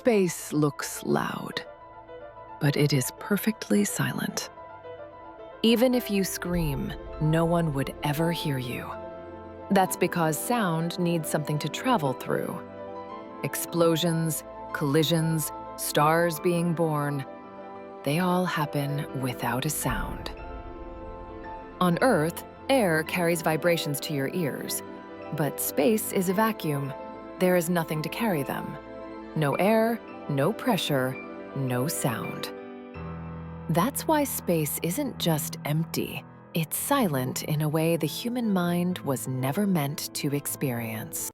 Space looks loud, but it is perfectly silent. Even if you scream, no one would ever hear you. That's because sound needs something to travel through. Explosions, collisions, stars being born, they all happen without a sound. On Earth, air carries vibrations to your ears, but space is a vacuum. There is nothing to carry them. No air, no pressure, no sound. That's why space isn't just empty. It's silent in a way the human mind was never meant to experience.